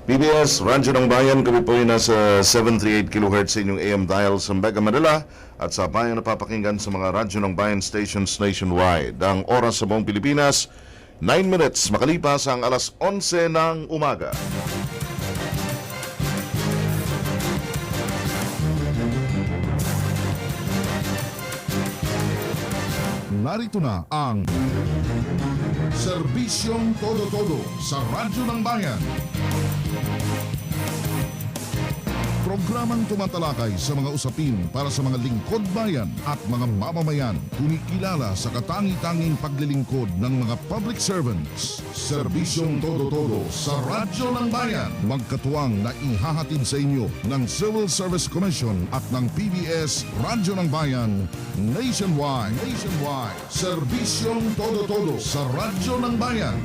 PBS, Radyo ng Bayan, kami po ay nasa 738 kHz sa inyong AM dial sa Mega Manila at sa bayan napapakinggan sa mga Radyo ng Bayan stations nationwide. Ang oras sa buong Pilipinas, 9 minutes makalipas ang alas 11 ng umaga. Narito na ang Serbisyong Todo-Todo sa Radyo ng Bayan. Programang tumatalakay sa mga usapin para sa mga lingkod bayan at mga mamamayan, kumikilala sa katangi-tanging paglilingkod ng mga public servants. Serbisyong Todo-Todo sa Radyo ng Bayan, magkatuwang na ihahatid sa inyo ng Civil Service Commission at ng PBS Radyo ng Bayan nationwide. Serbisyong Todo-Todo sa Radyo ng Bayan.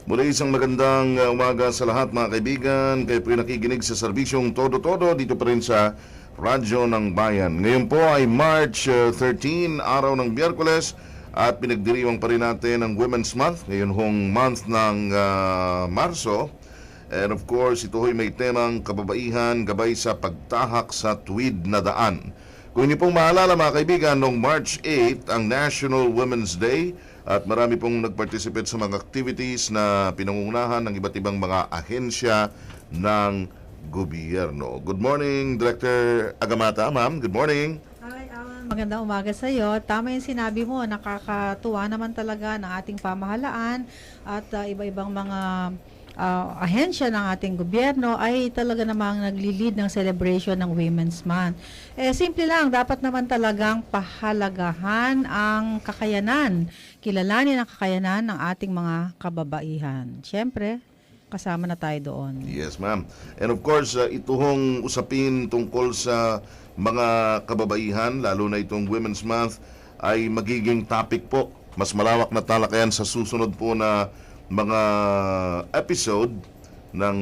Muli isang magandang umaga sa lahat mga kaibigan. Kayo po nakikinig sa Serbisyong Todo-Todo dito pa rin sa Radyo ng Bayan. Ngayon po ay March 13, araw ng Biyerkules at pinagdiriwang pa rin natin ang Women's Month. Ngayon hong month ng Marso. And of course, ito ay may temang kababaihan gabay sa pagtahak sa tuwid na daan. Kung inyo pong maalala mga kaibigan, noong March 8 ang National Women's Day at marami pong nag-participate sa mga activities na pinangungunahan ng iba't ibang mga ahensya ng gobyerno. Good morning, Director Agamata. Ma'am, good morning. Hi, Alan. Magandang umaga sa iyo. Tama yung sinabi mo, nakakatuwa naman talaga ng ating pamahalaan at iba-ibang mga ahensya ng ating gobyerno ay talaga namang nagli-lead ng celebration ng Women's Month. Simple lang, dapat naman talagang pahalagahan ang kakayanan, kilalanin ang kakayanan ng ating mga kababaihan. Siyempre, kasama na tayo doon. Yes, ma'am. And of course, ito hong usapin tungkol sa mga kababaihan, lalo na itong Women's Month, ay magiging topic po. Mas malawak na talakayan sa susunod po na mga episode ng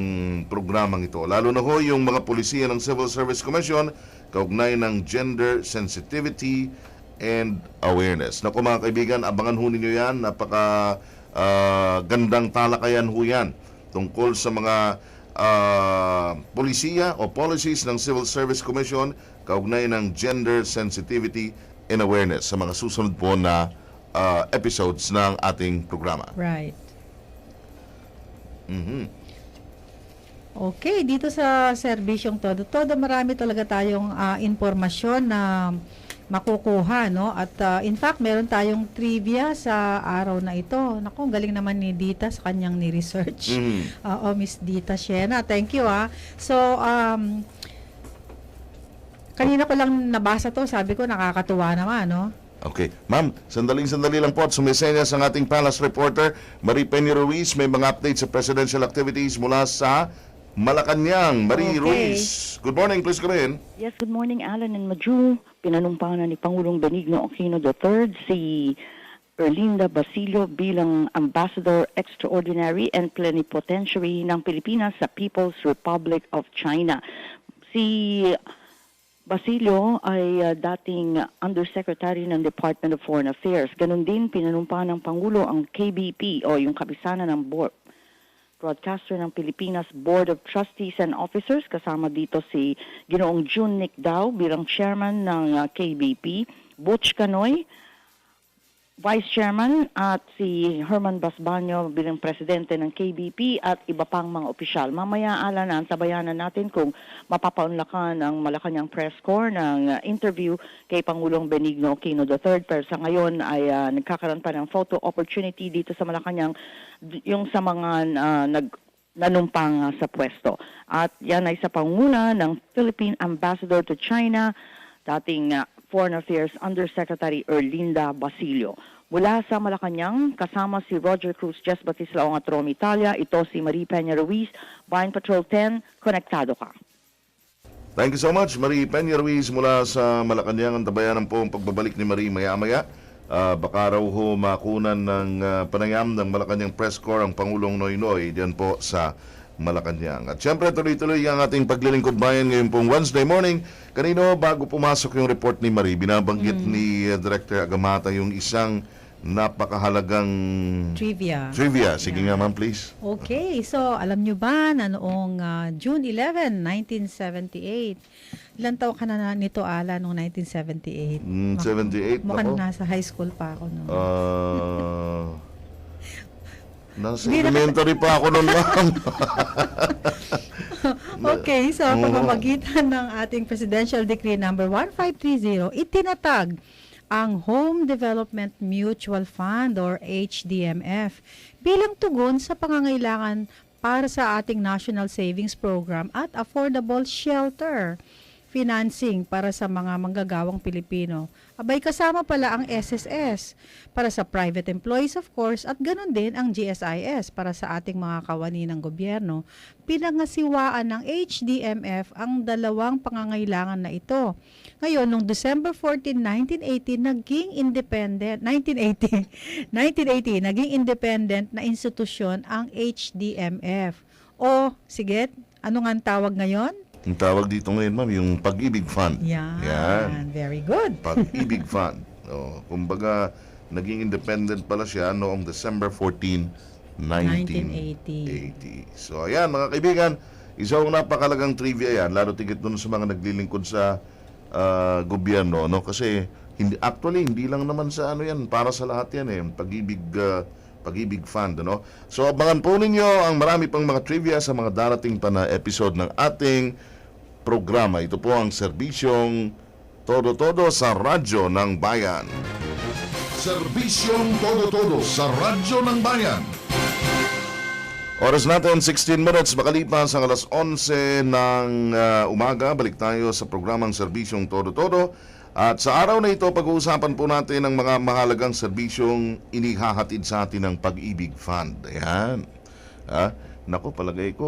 programang ito. Lalo na ho yung mga polisiya ng Civil Service Commission kaugnay ng gender sensitivity and awareness. Naku mga kaibigan, abangan ho ninyo yan. Napaka gandang talakayan ho yan tungkol sa mga polisiya o policies ng Civil Service Commission kaugnay ng gender sensitivity and awareness sa mga susunod po na episodes ng ating programa. Right. Mhm. Okay, dito sa serbisyong todo-todo, marami talaga tayong impormasyon na makukuha, no? At in fact, meron tayong trivia sa araw na ito. Naku, galing naman ni Dita sa kanyang ni-research. Miss Dita Siena. Thank you, So, kanina ko lang nabasa to, sabi ko nakakatuwa naman, no? Okay. Ma'am, sandali lang po at sumisenyas ang ating palace reporter, Marie Peña Ruiz. May mga updates sa presidential activities mula sa Malacanang. Marie Okay. Ruiz, good morning. Please come in. Yes, good morning, Alan and Maju. Pinanumpangan ni Pangulong Benigno Aquino III si Erlinda Basilio bilang Ambassador Extraordinary and Plenipotentiary ng Pilipinas sa People's Republic of China. Si Basilio ay dating Undersecretary ng Department of Foreign Affairs. Ganon din, pinanumpahan ng Pangulo ang KBP o yung kabisanan ng Broadcaster ng Pilipinas Board of Trustees and Officers. Kasama dito si Ginoong Jun Nicdao bilang Chairman ng KBP, Butch Canoy, Vice Chairman, at si Herman Basbanyo bilang Presidente ng KBP at iba pang mga opisyal. Mamaya alanan, sabayanan natin kung mapapaunlakan ang Malacanang Press Corps ng interview kay Pangulong Benigno Aquino III. Pero sa ngayon ay nagkakaroon pa ng photo opportunity dito sa Malacanang yung sa mga nanumpang sa pwesto. At yan ay sa panguna ng Philippine Ambassador to China, dating Foreign Affairs Undersecretary Erlinda Basilio. Mula sa Malacanang, kasama si Roger Cruz, Jess Batislao at Rom Italia. Ito si Marie Peña Ruiz, Bayan Patrol 10, konektado ka. Thank you so much, Marie Peña Ruiz mula sa Malacanang. Antabayanan po ang pagbabalik ni Marie maya-maya. Baka raw ho makunan ng panayam ng Malacanang Press Corps ang Pangulong Noynoy diyan po sa Malacanang. At syempre tuloy-tuloy ang ating paglilingkod bayan ngayon pong Wednesday morning. Kanino bago pumasok yung report ni Marie, binabanggit ni Director Agamata yung isang napakahalagang Trivia. Sige nga ma'am, please. Okay, so alam nyo ba na noong June 11, 1978, ilan taon ka na nito, Ala, noong 1978? 78 Mukhang ako. nasa high school pa ako noon. Nasa elementary pa ako noon, ma'am. Okay, so pamamagitan ng ating Presidential Decree number 1530, itinatag ang Home Development Mutual Fund or HDMF bilang tugon sa pangangailangan para sa ating National Savings Program at Affordable Shelter financing para sa mga manggagawang Pilipino. Abay, kasama pala ang SSS para sa private employees of course, at ganun din ang GSIS para sa ating mga kawani ng gobyerno. Pinangasiwaan ng HDMF ang dalawang pangangailangan na ito. Ngayon, noong December 14, 1980, naging independent na institusyon ang HDMF. O, sige, ano nga ang tawag ngayon? Ang tawag dito ngayon, ma'am, yung Pag-ibig Fund. Yan. Very good. Pag-ibig Fund. Kumbaga, naging independent pala siya noong December 14, 1980. So, ayan, mga kaibigan, isang napakalagang trivia yan, lalo tigit dun sa mga naglilingkod sa gobyerno, no? Kasi, hindi lang naman sa ano yan, para sa lahat yan, Pag-ibig Fund, no? So, abangan po ninyo ang marami pang mga trivia sa mga darating pa na episode ng ating programa. Ito po ang serbisyong Todo-Todo sa Radyo ng Bayan. Serbisyong Todo-Todo sa Radyo ng Bayan. Oras natin, 16 minutes, makalipas ang alas 11 ng umaga. Balik tayo sa programang Serbisyong Todo-Todo. At sa araw na ito, pag-uusapan po natin ang mga mahalagang serbisyong inihahatid sa atin ng Pag-ibig Fund. Ayan. Naku, palagay ko,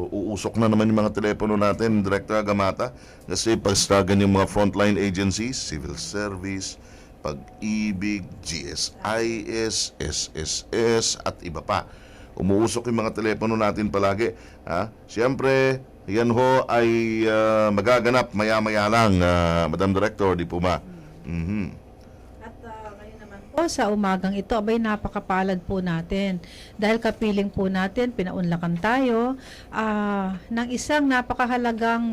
uusok na naman yung mga telepono natin, Director Agamata. Kasi pag-stagan yung mga frontline agencies, civil service, Pag-ibig, GSIS, SSS, at iba pa. Umuusok yung mga telepono natin palagi. Siyempre, yan ho ay magaganap maya-maya lang, Madam Director, di po ba? At ngayon naman po sa umagang ito, abay napakapalad po natin. Dahil kapiling po natin, pinaunlakan tayo ng isang napakahalagang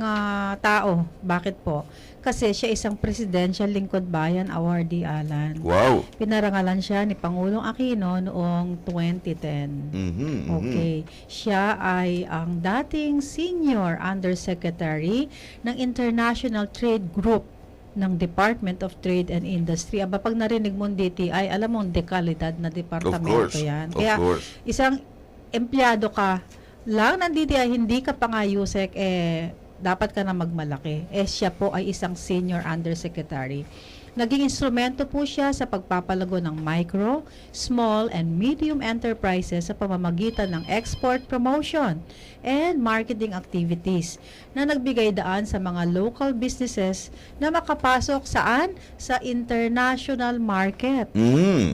tao. Bakit po? Kasi siya isang Presidential Lingkod Bayan Awardee, Alan. Wow! Pinarangalan siya ni Pangulong Aquino noong 2010. Okay. Siya ay ang dating Senior Undersecretary ng International Trade Group ng Department of Trade and Industry. Aba, pag narinig mo DTI, alam mo, dekalidad na departamento yan. Kaya, isang empleyado ka lang ng DTI, hindi ka pa nga USEC, dapat ka na magmalaki. Siya po ay isang Senior Undersecretary. Naging instrumento po siya sa pagpapalago ng micro, small, and medium enterprises sa pamamagitan ng export promotion and marketing activities na nagbigay daan sa mga local businesses na makapasok saan? Sa international market.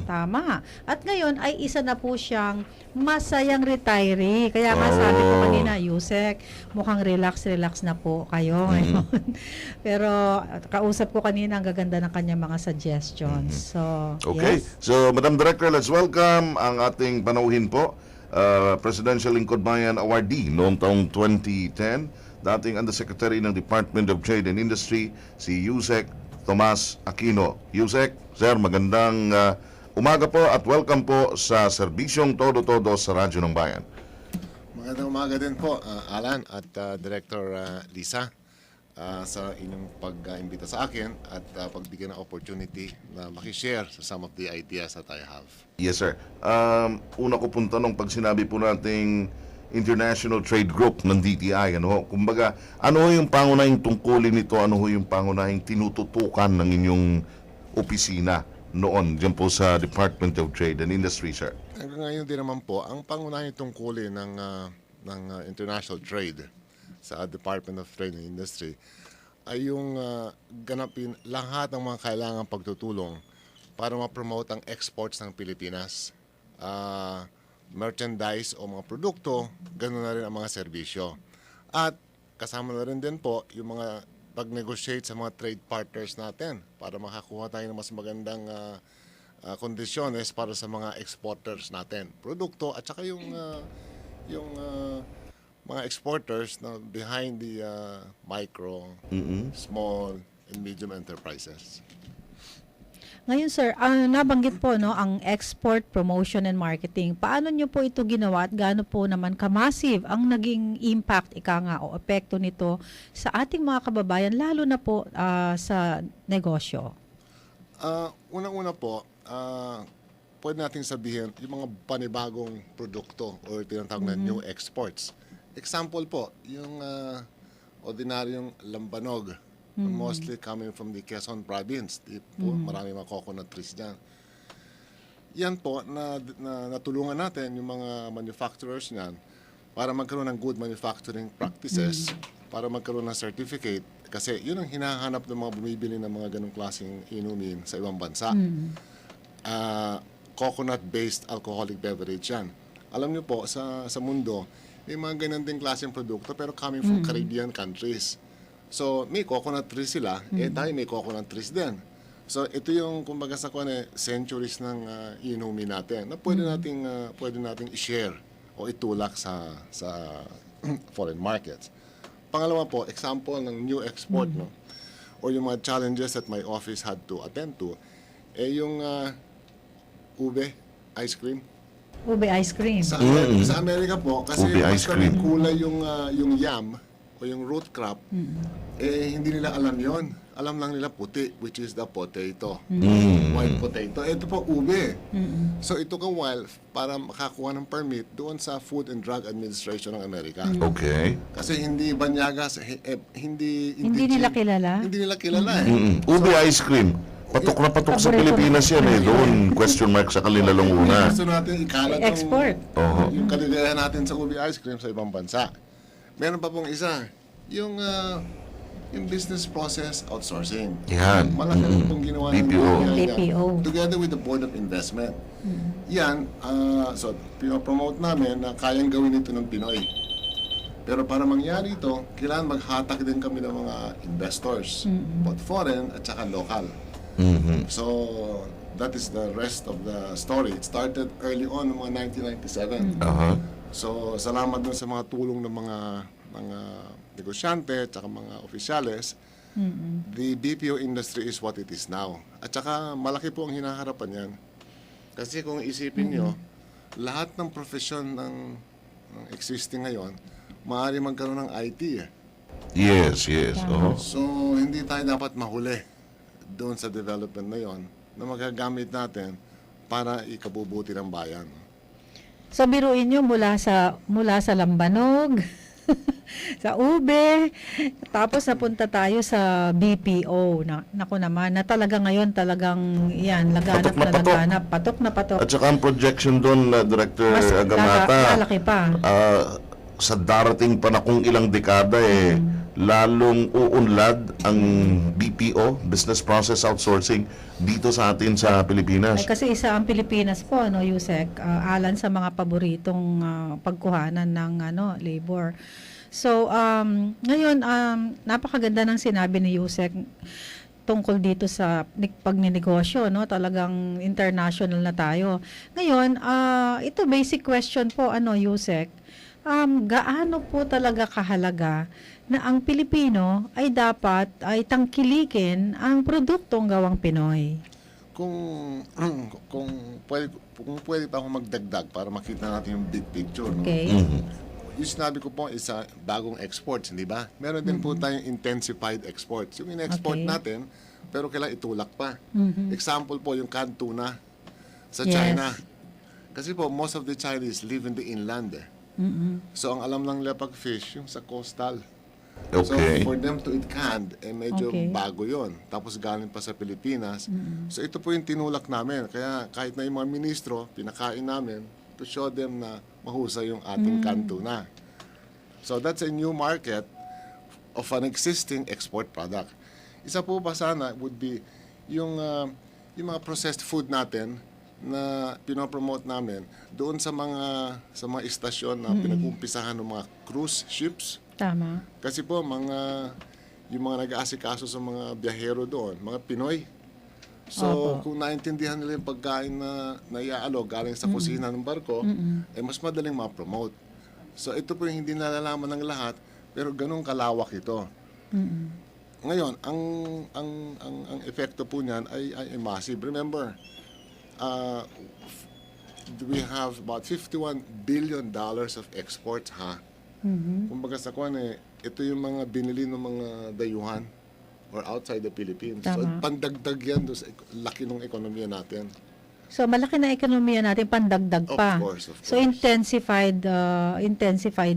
Tama. At ngayon ay isa na po siyang masayang retiree. Kaya nga sabi ko kanina, Yusek, mukhang relax na po kayo ngayon. Pero kausap ko kanina, ang gaganda ng kanyang mga suggestions. So, okay. yes. So, Madam Director, let's welcome ang ating panauhin po, Presidential Lingkod Bayan Awardee noong taong 2010, dating Undersecretary ng Department of Trade and Industry, si Yusek Tomas Aquino. Yusek, sir, magandang umaga po at welcome po sa Serbisyong Todo-Todo sa Radyo ng Bayan. Magandang umaga din po, Alan at Director Lisa, sa inyong pag-imbita sa akin at pagbigyan ng opportunity na makishare sa some of the ideas that I have. Yes, sir. Una ko pong tanong, pag sinabi po nating International Trade Group ng DTI, kumbaga, ano ho yung pangunahing tungkulin nito? Ano ho yung pangunahing tinututukan ng inyong opisina noon dyan po sa Department of Trade and Industry, sir? Hanggang ngayon din naman po, ang pangunahing tungkulin ng international trade sa Department of Trade and Industry ay yung ganapin lahat ng mga kailangang pagtutulong para ma-promote ang exports ng Pilipinas. merchandise o mga produkto, ganoon na rin ang mga serbisyo. At kasama na rin din po yung mga pag-negotiate sa mga trade partners natin para makakuha tayo ng mas magandang kondisyones para sa mga exporters natin. Produkto at saka yung mga exporters na behind the micro, small, and medium enterprises. Ngayon sir, nabanggit po no ang export promotion and marketing. Paano nyo po ito ginawa at gaano po naman ka-massive ang naging impact o epekto nito sa ating mga kababayan lalo na po sa negosyo? Unang-una po, pwede natin sabihin yung mga panibagong produkto o tinatawag na new exports. Example po, yung ordinaryong lambanog, mostly coming from the Quezon province. Marami mga coconut trees dyan. Yan po, natulungan natin yung mga manufacturers niyan para magkaroon ng good manufacturing practices, para magkaroon ng certificate. Kasi yun ang hinahanap ng mga bumibili ng mga ganong klaseng inumin sa ibang bansa. Coconut-based alcoholic beverage yan. Alam niyo po, sa mundo, may mga ganun ding klaseng produkto pero coming from Caribbean countries. So, may coconut trees sila, tayo may coconut trees din. So, ito yung, kumbaga sa centuries ng inumin natin na pwede nating i-share o itulak sa foreign markets. Pangalawa po, example ng new export, no? O yung mga challenges that my office had to attend to, yung ube ice cream. Ube ice cream. Sa Amerika po, kasi Ube mas ice cream. kulay yung yam o yung root crop, hindi nila alam yon. Alam lang nila puti, which is the potato. White potato. Ito po, ube. So, it took a while para makakuha ng permit doon sa Food and Drug Administration ng Amerika. Okay. Kasi hindi banyagas, hindi Nila kilala? Hindi nila kilala Ube ice cream. Patok na patok sa Pilipinas yan eh. Doon, question mark sa kanilang una. Gusto natin ikalat Export. yung kaligayahan natin sa ube ice cream sa ibang bansa. Meron pa pong isa, yung business process outsourcing. Yan. Malaki rin pong ginawa ng BPO. BPO. Together with the Board of Investment. Yan, so pinopromote namin na kayang gawin ito ng Pinoy. Pero para mangyari ito, kailangan maghatak din kami ng mga investors, both foreign at saka local. So, that is the rest of the story. It started early on, mga 1997. So, salamat dun sa mga tulong ng mga negosyante at saka mga opisyales. The BPO industry is what it is now. At saka malaki po ang hinaharapan yan. Kasi kung isipin nyo, lahat ng profesyon ng existing ngayon, maaari magkaroon ng IT eh. Yes. So, hindi tayo dapat mahuli doon sa development na yon na magagamit natin para ikabubuti ng bayan. So biruin nyo mula sa lambanog, sa ube, tapos napunta tayo sa BPO. Naku naman, na talaga ngayon talagang yan, laganap. Patok na patok. At saka ang projection doon, Director Mas Agamata, lalaki pa. sa darating pa na kung ilang dekada lalong uunlad ang BPO, Business Process Outsourcing, dito sa atin sa Pilipinas. Ay, kasi isa ang Pilipinas po, Yusek, alan sa mga paboritong pagkuhanan ng labor. So, ngayon, napakaganda ng sinabi ni Yusek tungkol dito sa pagninegosyo, talagang international na tayo. Ngayon, ito basic question po, Yusek, gaano po talaga kahalaga na ang Pilipino ay dapat ay tangkilikin ang produktong gawang Pinoy? Kung pwede pa akong magdagdag para makita natin yung big picture. No? Okay. Yung sinabi ko po isa bagong exports, hindi ba? Meron din po tayong intensified exports. Yung in-export Okay. natin, pero kailangan itulak pa. Example po yung canned tuna sa Yes. China. Kasi po, most of the Chinese live in the inland. So, ang alam lang nila pag fish, yung sa coastal. Okay. So, for them to eat canned, medyo Okay. bago yon. Tapos galing pa sa Pilipinas. So, ito po yung tinulak namin. Kaya kahit na yung mga ministro, pinakain namin to show them na mahusay yung ating canned tuna. So, that's a new market of an existing export product. Isa po pa sana would be yung mga processed food natin na pinopromote namin doon sa mga istasyon na pinag-umpisahan ng mga cruise ships. Tama. Kasi po yung mga nag-aasikaso sa mga biyahero doon, mga Pinoy. So, kung naintindihan nila yung pagkain na iaalok galing sa kusina ng barko, mas madaling ma-promote. So, ito po yung hindi nalalaman ng lahat, pero ganun kalawak ito. Ngayon, ang epekto po niyan ay massive. Remember, we have about $51 billion of exports, ha? Kumbaga sa kuwan ito yung mga binili ng mga dayuhan or outside the Philippines. So, Tama. pandagdag yan doon sa laki ng ekonomiya natin. So malaki na ekonomiya natin, pandagdag pa. Of course. So intensified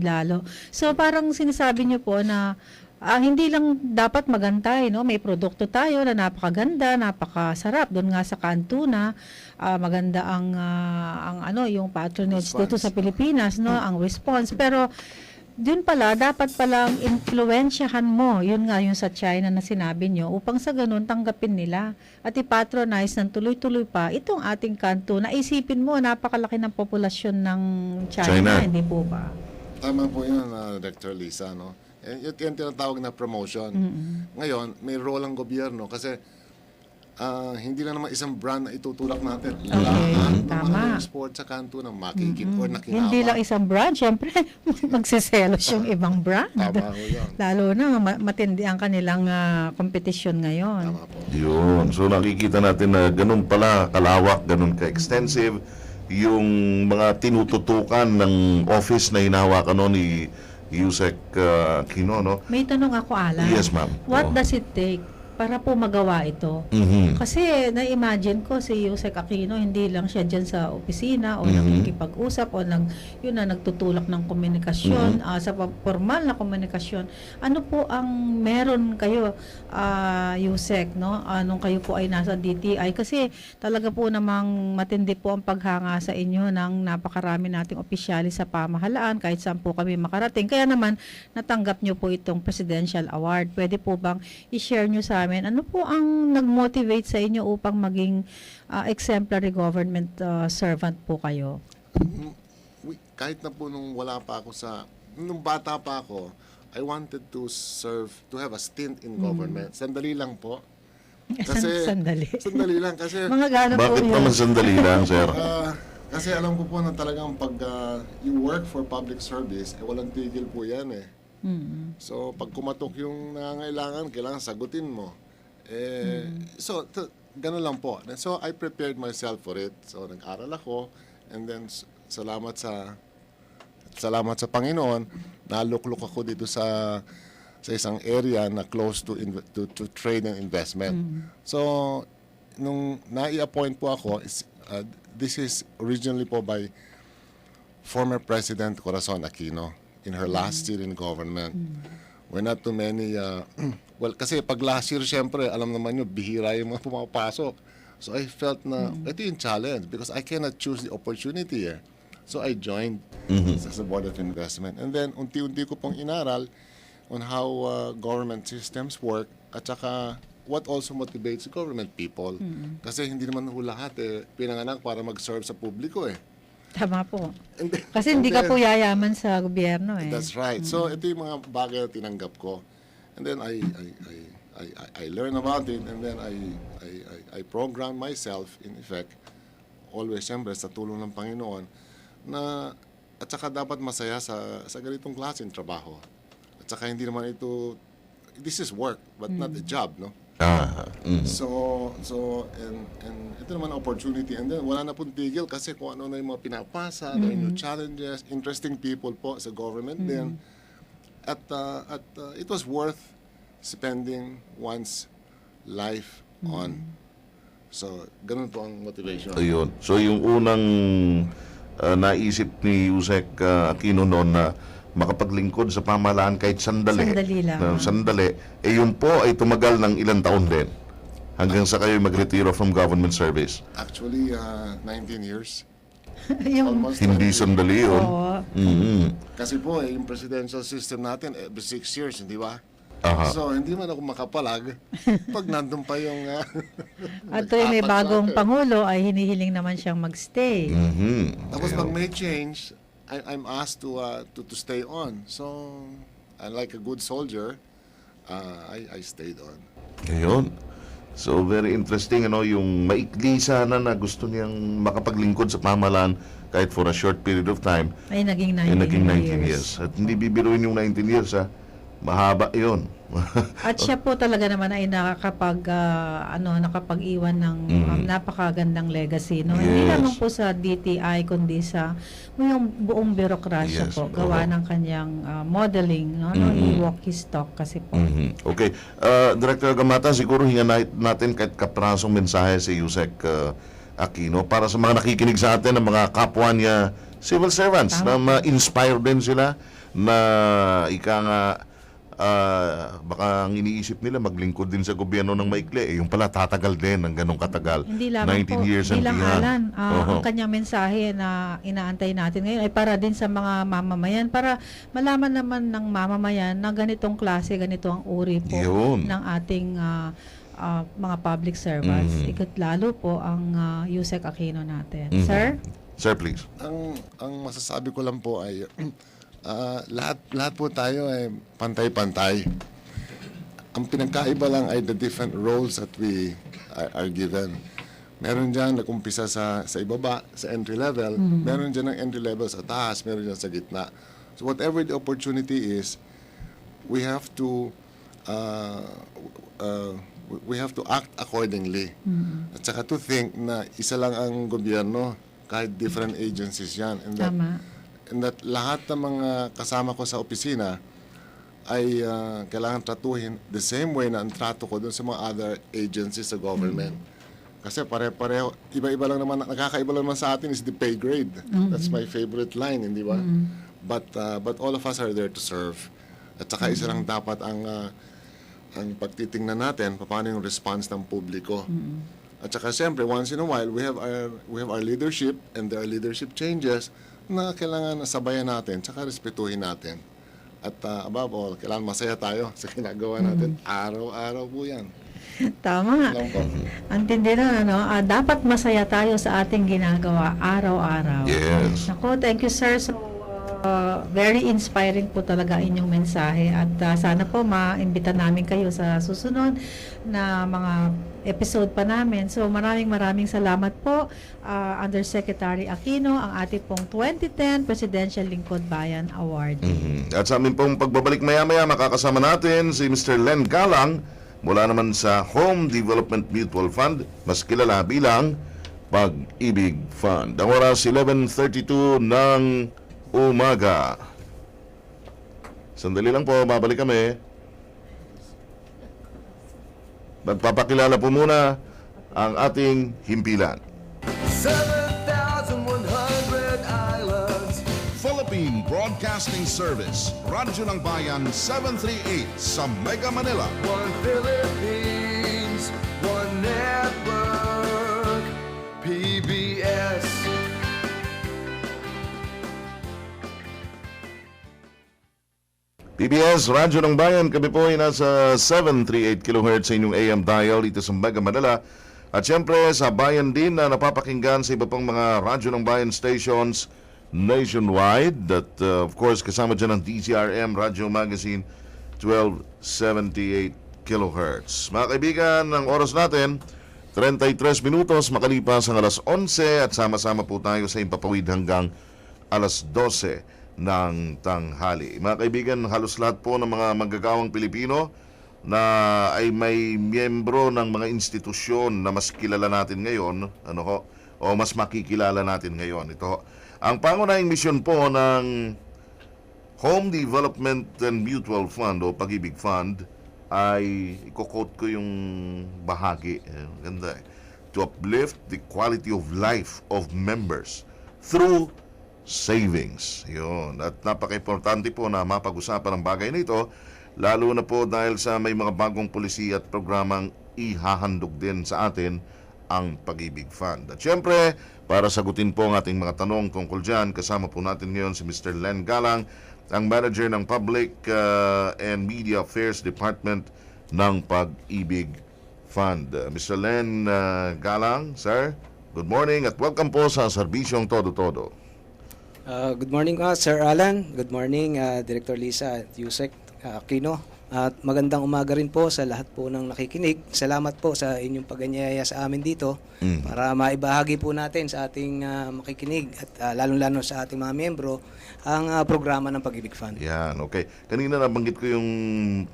lalo. So parang sinasabi niyo po na hindi lang dapat magantay, no? May produkto tayo na napakaganda, napakasarap. Doon nga sa Cantu na maganda ang yung patronage Response. dito sa Pilipinas, no? Ang response. Pero doon pala, dapat palang influensyahan mo, yun nga yung sa China na sinabi nyo, upang sa ganun tanggapin nila at i-patronize ng tuloy-tuloy pa itong ating Cantu. Naisipin mo, napakalaki ng populasyon ng China. Hindi po ba? Tama po yun, Dr. Lisa, no? Yung tinatawag na promotion. Ngayon, may role ang gobyerno kasi hindi lang naman isang brand na itutulak natin. Lahat ng tama. mga export sa Cantu ng makikip or nakinawa. Hindi lang isang brand, syempre magsiselos yung ibang brand. Tama ho yun. Lalo na matindi ang kanilang kompetisyon ngayon. Tama po. Yun. So nakikita natin na ganun pala kalawak, ganun ka-extensive yung mga tinututukan ng office na hinahawakan no, ni Yusek Aquino, no? May tanong ako, Alan. Yes, ma'am. What Oo. does it take para po magawa ito? Mhm. Kasi na-imagine ko si Yusek Aquino, hindi lang siya dyan sa opisina o nakikipag-usap o nagtutulak ng komunikasyon, sa formal na komunikasyon. Ano po ang meron kayo, Yusek, no? Nung kayo po ay nasa DTI? Kasi talaga po namang matindi po ang paghanga sa inyo ng napakarami nating opisyalis sa pamahalaan, kahit saan po kami makarating. Kaya naman, natanggap nyo po itong Presidential Award. Pwede po bang i-share nyo sa amin, ano po ang nag-motivate sa inyo upang maging exemplary government servant po kayo? Kahit na po nung nung bata pa ako, I wanted to have a stint in government. Sandali lang po. Sandali. Sandali lang kasi Mga gano'n po Bakit yun. naman sandali lang, sir? kasi alam ko po na talagang pag you work for public service, walang tigil po yan eh. So, pag kumatok yung nangangailangan, kailangan sagutin mo. So, ganun lang po. So, I prepared myself for it. So, nag-aral ako. And then, salamat sa Panginoon, naluklok ako dito sa isang area na close to trade and investment. So, nung nai-appoint po ako, this is originally po by former President Corazon Aquino in her last year in government. We're not too many, well, kasi pag last year, syempre, alam naman nyo, bihira yung mga pumapasok. So I felt na, ito yung challenge because I cannot choose the opportunity eh. So I joined sa Board of Investment. And then, unti-unti ko pong inaral on how government systems work at saka what also motivates government people. Kasi hindi naman lahat pinanganak para mag-serve sa publiko eh. Tama po. And then- Kasi hindi and ka then- po yayaman sa gobyerno eh. That's right. So ito yung mga bagay na tinanggap ko. And then I learn about it and then I program myself in effect always siyempre sa tulong ng Panginoon na at saka dapat masaya sa ganitong klaseng trabaho. At saka hindi naman this is work but not a job, no? So and ito naman opportunity and then wala na pong tigil kasi kung ano na yung mga pinapasa, there are new challenges, interesting people po sa government din. At it was worth spending one's life on. So, ganun po ang motivation. Ayun. So yung unang naisip ni Yusek Aquino noon na makapaglingkod sa pamahalaan kahit sandali. Sandali lang. Sandali. Yun po ay tumagal ng ilang taon din hanggang sa kayo mag-retiro from government service. Actually, 19 years. Yung, Almost Hindi 20. sandali yun. oo. Mhm. Kasi po, yung presidential system natin, every 6 years, hindi ba? Aha. So, hindi man ako makapalag pag nandun pa yung... At tuwing may nag-apat bagong sa akin. Pangulo ay hinihiling naman siyang magstay. Tapos pag may change, I'm asked to stay on. So, like a good soldier, I stayed on. Ayun. So, very interesting, yung maikli sana na gusto niyang makapaglingkod sa pamahalaan kahit for a short period of time, Ay naging ay 19, naging 19 years. At hindi bibiruin yung 19 years, ha? Mahaba yun. At siya po talaga naman ay nakapag-iwan ng napakagandang legacy, no? Hindi Yes. lamang po sa DTI kundi sa yung buong bürokrasya Yes, po, gawa oo. ng kanyang modeling, no? I-walk his talk kasi po. Okay. Director Gamata, siguro hinga natin kahit kaprasong mensahe si Yusek Aquino para sa mga nakikinig sa atin, ng mga kapwa niya civil servants, na ma-inspire din sila na ika nga baka ang iniisip nila maglingkod din sa gobyerno ng maikli. Yung pala tatagal din ng ganong katagal. Hindi lamang 19 po, years hindi and lang beyond. Alan, Oho. ang kanyang mensahe na inaantay natin ngayon ay para din sa mga mamamayan, para malaman naman ng mamamayan na ganitong klase, ganito ang uri po Yun. ng ating mga public servants. Ikot lalo po ang Yusek Aquino natin. Sir? Sir, please. Ang masasabi ko lang po ay lahat po tayo ay pantay-pantay. Ang pinagkaiba lang ay the different roles that we are given. Meron dyan nag-umpisa sa ibaba, sa entry level. Meron dyan ng entry level sa taas, meron dyan sa gitna. So whatever the opportunity is, we have to act accordingly. At saka to think na isa lang ang gobyerno, kahit different agencies yan. Tama. And that lahat ng mga kasama ko sa opisina ay kailangan tratuhin the same way na ang trato ko dun sa mga other agencies sa government. Kasi pare-pareho, iba-iba lang naman, nakakaiba lang naman sa atin is the pay grade. That's my favorite line, hindi ba? But all of us are there to serve. At saka isa lang dapat ang pagtitingnan natin, paano yung response ng publiko. At saka siyempre, once in a while, we have our leadership and there are leadership changes na kailangan sabayan natin, tsaka respetuhin natin. At above all, kailangan masaya tayo sa ginagawa natin. Araw-araw po yan. Tama. Alam ko. Antindi na, dapat masaya tayo sa ating ginagawa araw-araw. Yes. Naku, thank you, sir. So, very inspiring po talaga inyong mensahe at sana po maimbita namin kayo sa susunod na mga episode pa namin. So maraming salamat po, Undersecretary Aquino, ang ating pong 2010 Presidential Lingkod Bayan Award. At sa amin pong pagbabalik maya-maya, makakasama natin si Mr. Len Galang mula naman sa Home Development Mutual Fund, mas kilala bilang Pag-ibig Fund. Ang oras 11:32 ng umaga. Sandali lang po, babalik kami. Magpapakilala po muna ang ating himpilan. 7,100 islands. Philippine Broadcasting Service, Radyo ng Bayan 738 sa Mega Manila. One Philippines, one network. PBS. PBS, Radyo ng Bayan, kami po ay nasa 738 kHz sa inyong AM dial dito sa Mega Manila. At syempre sa bayan din na napapakinggan sa iba pang mga Radyo ng Bayan stations nationwide. At of course kasama dyan ang DZRM Radio Magazine 1278 kHz. Mga kaibigan, ang oras natin 33 minutos makalipas ang alas 11 at sama-sama po tayo sa impapawid hanggang alas 12 ng tanghali. Mga kaibigan, halos lahat po ng mga manggagawang Pilipino na ay may miyembro ng mga institusyon na mas kilala natin ngayon, o mas makikilala natin ngayon. Ito, ang pangunahing misyon po ng Home Development and Mutual Fund o Pag-ibig Fund ay i-quote ko yung bahagi. Ganda eh. To uplift the quality of life of members through savings. Yun. At napaka-importante po na mapag-usapan ang bagay nito, lalo na po dahil sa may mga bagong polisiya at programang ihahandog din sa atin ang Pag-ibig Fund. At syempre, para sagutin po ang ating mga tanong tungkol dyan, kasama po natin ngayon si Mr. Len Galang, ang Manager ng Public and Media Affairs Department ng Pag-ibig Fund. Mr. Len Galang, sir, good morning at welcome po sa Serbisyong Todo-Todo. Good morning, Sir Alan. Good morning, Director Lisa at Yusek Aquino. At magandang umaga rin po sa lahat po ng nakikinig. Salamat po sa inyong pag-anyaya sa amin dito para maibahagi po natin sa ating makikinig at lalong-lalo sa ating mga miyembro ang programa ng Pag-ibig Fund. Yan, okay. Kanina nabanggit ko yung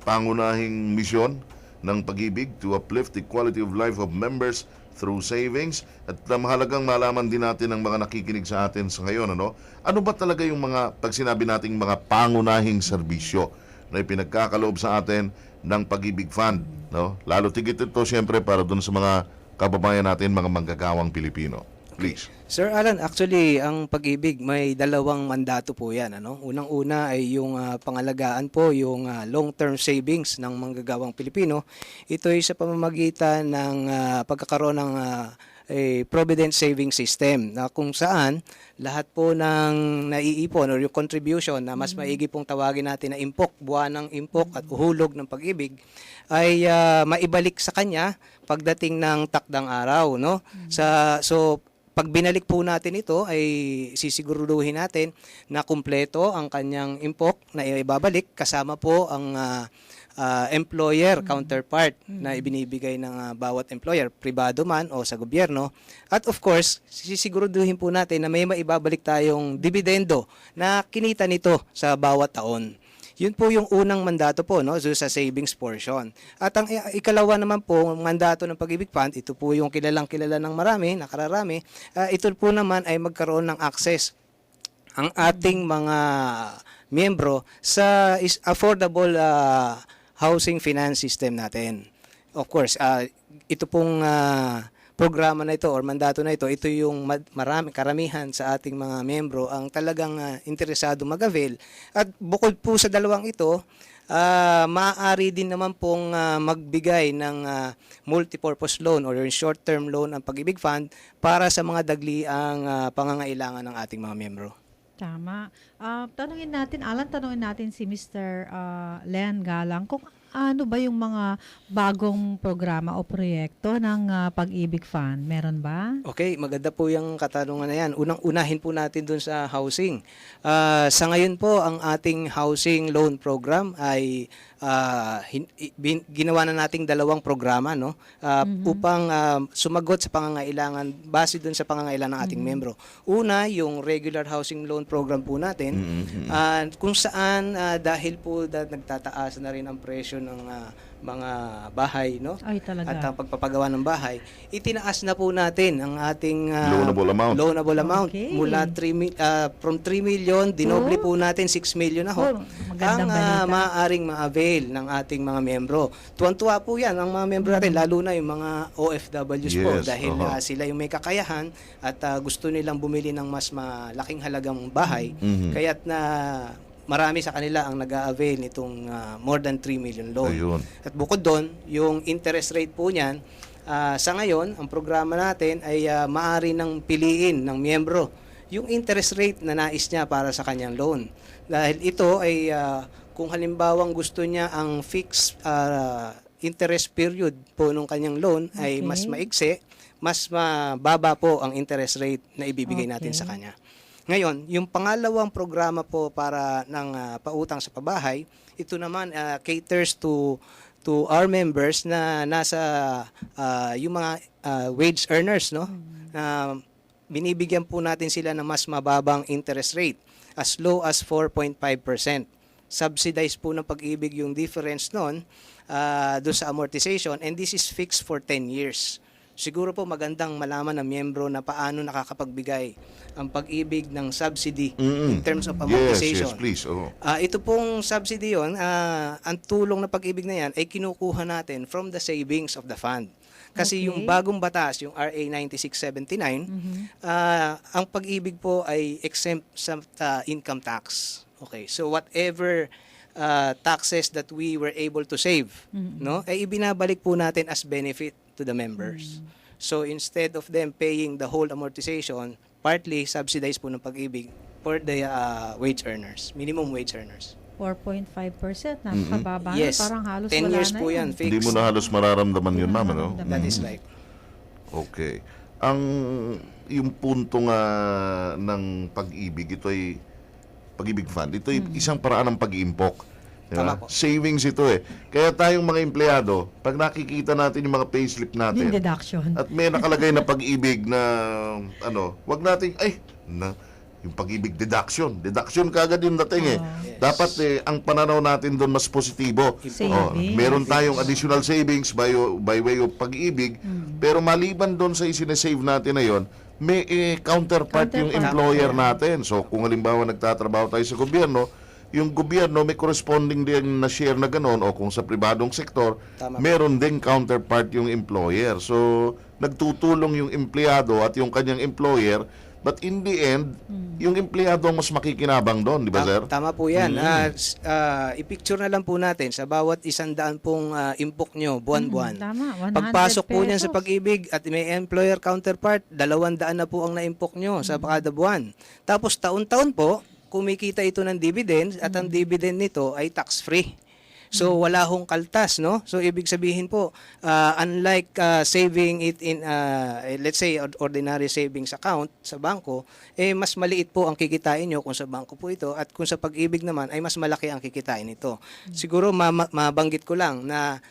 pangunahing misyon ng Pag-ibig to uplift the quality of life of members through savings. At mahalagang malaman din natin ang mga nakikinig sa atin sa ngayon. Ano ba talaga yung mga, pag sinabi nating mga pangunahing serbisyo na ipinagkakaloob sa atin ng Pag-ibig Fund? Lalo tigit ito siyempre para dun sa mga kababayan natin, mga manggagawang Pilipino. Please. Sir Alan, actually, ang Pag-ibig may dalawang mandato po yan. Unang-una ay yung pangalagaan po, yung long-term savings ng manggagawang Pilipino. Ito ay sa pamamagitan ng pagkakaroon ng provident saving system na kung saan lahat po ng naiipon or yung contribution na mas maigi pong tawagin natin na impok, buwan ng impok at uhulog ng Pag-ibig ay maibalik sa kanya pagdating ng takdang araw. So pag binalik po natin ito ay sisiguruduhin natin na kumpleto ang kanyang impok na ibabalik kasama po ang employer counterpart na ibinibigay ng bawat employer, pribado man o sa gobyerno. At of course, sisiguruduhin po natin na may maibabalik tayong dividendo na kinita nito sa bawat taon. Yun po yung unang mandato po sa savings portion. At ang ikalawa naman po, mandato ng Pag-ibig Fund, ito po yung kilalang-kilala ng marami, nakararami, ito po naman ay magkaroon ng access ang ating mga miyembro sa affordable housing finance system natin. Of course, ito pong programa na ito or mandato na ito yung karamihan sa ating mga miyembro ang talagang interesado mag-avail. At bukod po sa dalawang ito, maaari din naman pong magbigay ng multipurpose loan or yung short-term loan ang Pag-ibig Fund para sa mga dagliang pangangailangan ng ating mga miyembro. Tama. Tanungin natin si Mr. Len Galang kung ano ba yung mga bagong programa o proyekto ng Pag-ibig Fund. Meron ba? Okay, maganda po yung katanungan na yan. Unahin po natin dun sa housing. Sa ngayon po, ang ating housing loan program ay ginawa na nating dalawang programa upang sumagot sa pangangailangan base dun sa pangangailangan ng ating membro. Una, yung regular housing loan program po natin kung saan dahil po nagtataas na rin ang presyo ng mga bahay Ay, talaga. at ang pagpapagawa ng bahay, itinaas na po natin ang ating Loanable amount. Okay. Mula from 3 million, dinoble po natin 6 million na ho. Magandang Ang balita. maaaring ma-avail ng ating mga membro. Tuwan-tuwa po yan ang mga membro natin, lalo na yung mga OFWs po Yes, dahil sila yung may kakayahan at gusto nilang bumili ng mas malaking halagang bahay. Kaya't na marami sa kanila ang nag-a-avail nitong more than 3 million loan. Ayun. At bukod doon, yung interest rate po niyan, sa ngayon, ang programa natin ay maaari nang piliin ng miyembro yung interest rate na nais niya para sa kanyang loan. Dahil ito ay kung halimbawang gusto niya ang fixed interest period po ng kanyang loan ay mas maigsi, mas mababa po ang interest rate na ibibigay natin sa kanya. Ngayon, yung pangalawang programa po para ng pautang sa pabahay, ito naman caters to our members na nasa yung mga wage earners, binibigyan po natin sila ng mas mababang interest rate as low as 4.5%. Subsidized po ng Pag-ibig yung difference noon doon sa amortization, and this is fixed for 10 years. Siguro po magandang malaman ng miyembro na paano nakakapagbigay ang Pag-ibig ng subsidy in terms of amortization. Yes, please. Ito pong subsidy yun, ang tulong na Pag-ibig na yan ay kinukuha natin from the savings of the fund. Kasi yung bagong batas, yung RA 9679, ang Pag-ibig po ay exempt sa income tax. Okay, so whatever taxes that we were able to save, ay ibinabalik po natin as benefit to the members. So instead of them paying the whole amortization, partly subsidized po ng Pag-ibig for the wage earners, minimum wage earners. 4.5%, napakababa na. Yes, Parang halos 10 wala years na po yan, yun. Hindi fixed. mo na halos mararamdaman yun, ma'am, ano? That is right. Okay. Yung punto nga ng Pag-ibig, ito ay Pag-ibig Fund. Ito ay isang paraan ng pag-iimpok. Di ba? Tama po. Savings ito eh. Kaya tayong mga empleyado, pag nakikita natin yung mga payslip Yung natin, deduction. at may nakalagay na Pag-ibig na wag nating yung Pag-ibig deduction kagad yung dating eh. Yes. Dapat ang pananaw natin doon mas positibo. Savings. Meron tayong additional savings by way of Pag-ibig, pero maliban doon sa isinasave natin na yon, may counterpart yung Counterpart. employer natin. So kung halimbawa nagtatrabaho tayo sa gobyerno, yung gobyerno may corresponding din na share na gano'n, o kung sa pribadong sektor, Tama. meron ding counterpart yung employer. So nagtutulong yung empleyado at yung kanyang employer, but in the end, yung empleyado ang mas makikinabang doon, di ba, sir? Tama po yan. I-picture na lang po natin sa bawat 100 pong impok nyo, buwan-buwan. Tama, 100 Pagpasok po niyan sa pesos. Pag-ibig at may employer counterpart, 200 na po ang naimpok nyo sa kada buwan. Tapos taon-taon po, kumikita ito ng dividends at ang dividend nito ay tax-free. So wala hong kaltas, no? So ibig sabihin po, unlike saving it in let's say ordinary savings account sa bangko, mas maliit po ang kikitain nyo kung sa bangko po ito, at kung sa Pag-ibig naman ay mas malaki ang kikitain nito. Siguro mabanggit ko lang na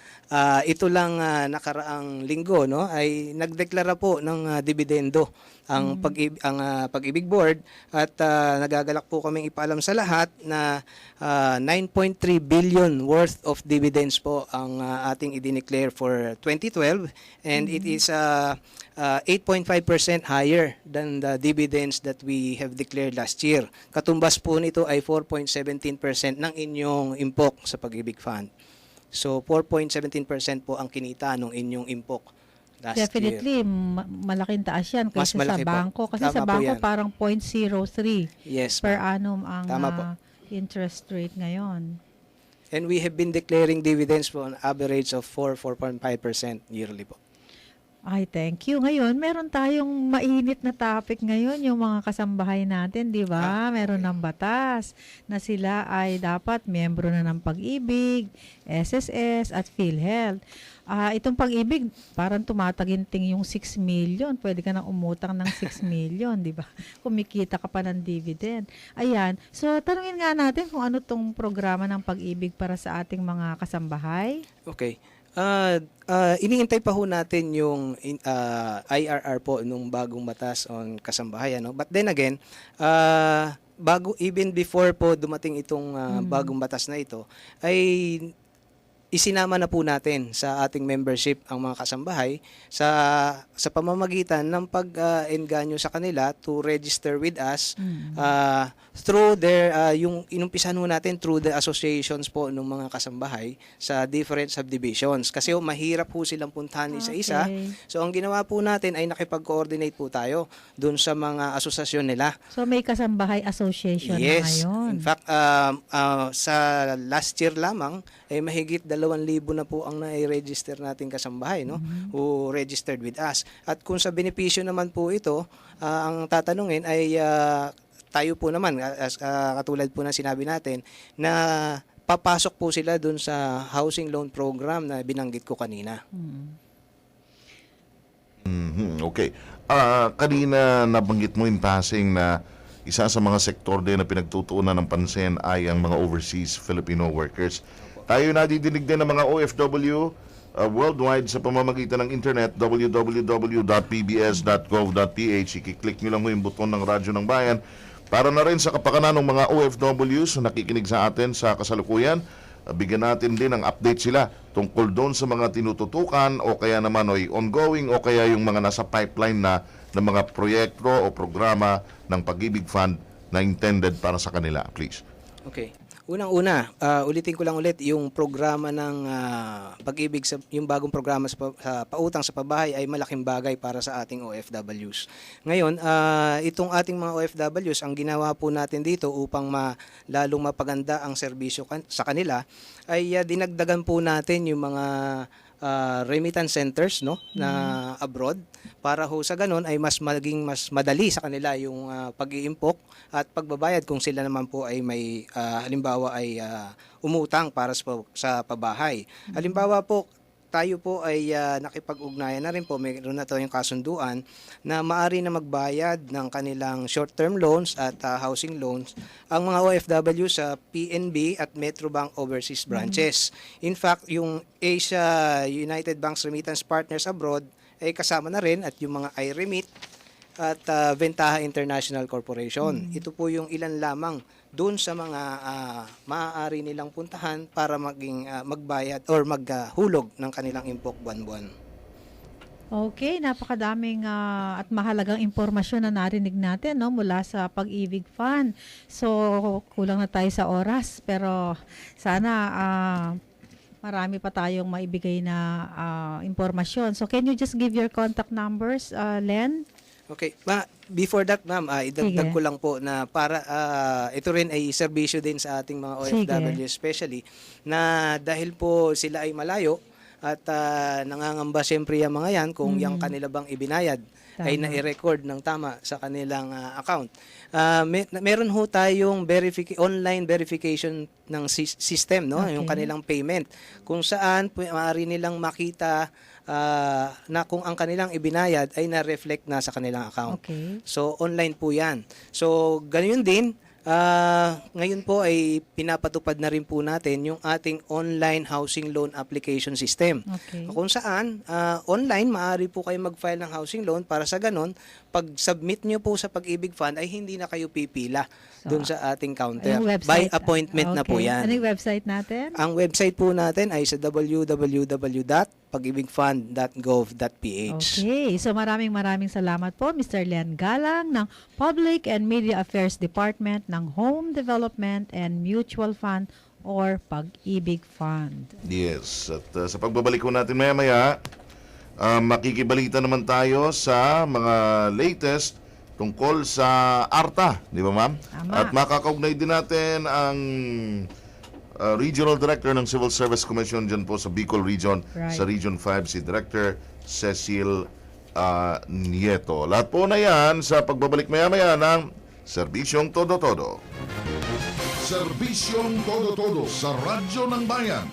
ito lang nakaraang linggo, no, ay nagdeklara po ng dividendo ang Pag-ibig Board, at nagagalak po kaming ipaalam sa lahat na 9.3 billion worth of dividends po ang ating i-declare for 2012, and it is 8.5% higher than the dividends that we have declared last year. Katumbas po nito ay 4.17% ng inyong impok sa Pag-ibig Fund. So 4.17% po ang kinita ng inyong impok last year. Definitely, malaking taas yan Mas kaysa sa malaki po. bangko. Kasi Tama sa po bangko yan. parang 0.03 Yes, per ma'am. annum ang Tama po. interest rate ngayon. And we have been declaring dividends po on average of 4.5% yearly po. Ay, thank you. Ngayon, meron tayong mainit na topic ngayon, yung mga kasambahay natin, di ba? Meron ng batas na sila ay dapat miyembro na ng Pag-ibig, SSS at PhilHealth. Itong Pag-ibig, parang tumataginting yung 6 million. Pwede ka nang umutang ng 6 million, di ba? Kumikita ka pa ng dividend. Ayan. So, tanungin nga natin kung ano tong programa ng Pag-ibig para sa ating mga kasambahay. Okay. Iniintay pa ho natin yung IRR po nung bagong batas on kasambahay, ano? But then again, even before po dumating itong bagong batas na ito, ay isinama na po natin sa ating membership ang mga kasambahay sa pamamagitan ng pag-engganyo sa kanila to register with us through their yung inumpisahan ho natin through the associations po ng mga kasambahay sa different subdivisions, kasi mahirap po silang puntahan isa-isa. Okay. So ang ginawa po natin ay nakipag-coordinate po tayo dun sa mga asosasyon nila. So, may kasambahay association na Yes. ngayon. In fact, sa last year lamang, mahigit 2,000 na po ang nai-register nating kasambahay, no? Who registered with us. At kung sa benepisyo naman po ito, ang tatanungin ay tayo po naman, katulad po ng sinabi natin, na papasok po sila dun sa housing loan program na binanggit ko kanina. Okay. Kanina nabanggit mo in passing na isa sa mga sektor din na pinagtutuunan ng pansin ay ang mga overseas Filipino workers. Tayo nadidinig din ng mga OFW worldwide sa pamamagitan ng internet, www.pbs.gov.ph. I-click nyo lang mo yung buton ng Radyo ng Bayan para na rin sa kapakanan ng mga OFWs na nakikinig sa atin sa kasalukuyan. Bigyan natin din ng update sila tungkol doon sa mga tinututukan o kaya naman ay ongoing o kaya yung mga nasa pipeline na ng mga proyekto o programa ng Pag-ibig Fund na intended para sa kanila. Please. Okay. Unang-una, ulitin ko lang ulit yung programa ng Pag-ibig, yung bagong programa sa pautang sa pabahay ay malaking bagay para sa ating OFWs. Ngayon, itong ating mga OFWs, ang ginawa po natin dito upang lalong mapaganda ang serbisyo sa kanila ay dinagdagan po natin yung mga remittance centers, no, na abroad, para ho sa ganun ay maging mas madali sa kanila yung pag-iimpok at pagbabayad kung sila naman po ay may halimbawa ay umutang para sa pabahay. Halimbawa po, tayo po ay nakipag-ugnayan na rin po, mayroon na tayong kasunduan na maaari na magbayad ng kanilang short-term loans at housing loans ang mga OFW sa PNB at Metrobank Overseas Branches. In fact, yung Asia United Banks Remittance Partners Abroad ay kasama na rin, at yung mga iRemit at Ventaha International Corporation. Ito po yung ilan lamang doon sa mga maaari nilang puntahan para maging magbayad or maghulog ng kanilang impok buwan-buwan. Okay, napakadaming at mahalagang impormasyon na narinig natin, no, mula sa Pag-ibig Fund. So, kulang na tayo sa oras, pero sana marami pa tayong maibigay na impormasyon. So, can you just give your contact numbers, Len? Okay. Before that, ma'am, idagdag Sige. ko lang po na para ito rin ay serbisyo din sa ating mga OFW especially, na dahil po sila ay malayo at nangangamba siyempre yung mga yan kung yung kanila bang ibinayad ay Tama. na-record ng tama sa kanilang account. Meron ho tayong online verification ng system, no, Okay. yung kanilang payment, kung saan maaari nilang makita na kung ang kanilang ibinayad ay na-reflect na sa kanilang account. Okay. So, online po yan. So, ganyan din, ngayon po ay pinapatupad na rin po natin yung ating online housing loan application system. Okay. Kung saan, online, maaari po kayo mag-file ng housing loan para sa ganon, pag-submit nyo po sa Pag-ibig Fund ay hindi na kayo pipila doon sa ating counter. Anong By website? appointment na po Okay. yan. Anong website natin? Ang website po natin ay sa www.pagibigfund.gov.ph. Okay, so maraming salamat po, Mr. Len Galang ng Public and Media Affairs Department ng Home Development and Mutual Fund or Pag-ibig Fund. Yes, at sa pagbabalik ko natin maya-maya, makikibalita naman tayo sa mga latest tungkol sa ARTA, di ba ma'am? Tama. At makakaugnay din natin ang Regional Director ng Civil Service Commission dyan po sa Bicol Region, Right. sa Region 5, si Director Cecil Nieto. Lahat po na yan sa pagbabalik maya-maya ng Serbisyong Todo-Todo. Serbisyong Todo-Todo sa Radyo ng Bayan.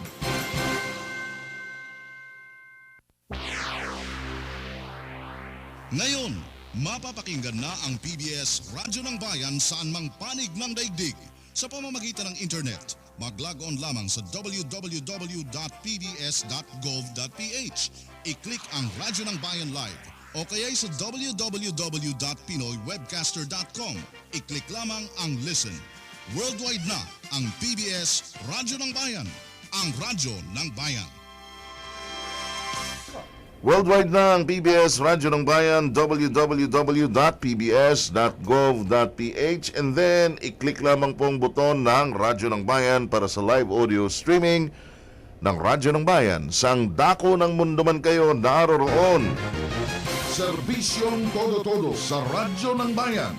Ngayon, mapapakinggan na ang PBS Radyo ng Bayan saan mang panig ng daigdig. Sa pamamagitan ng internet, mag-log on lamang sa www.pbs.gov.ph. I-click ang Radyo ng Bayan Live o kaya'y sa www.pinoywebcaster.com. I-click lamang ang Listen. Worldwide na ang PBS Radyo ng Bayan, ang radyo ng bayan. Worldwide na ang PBS Radyo ng Bayan, www.pbs.gov.ph, and then i-click lamang pong buton ng Radyo ng Bayan para sa live audio streaming ng Radyo ng Bayan. Sang dako ng mundo man kayo naroroon. Serbisyong Todo-Todo sa Radyo ng Bayan.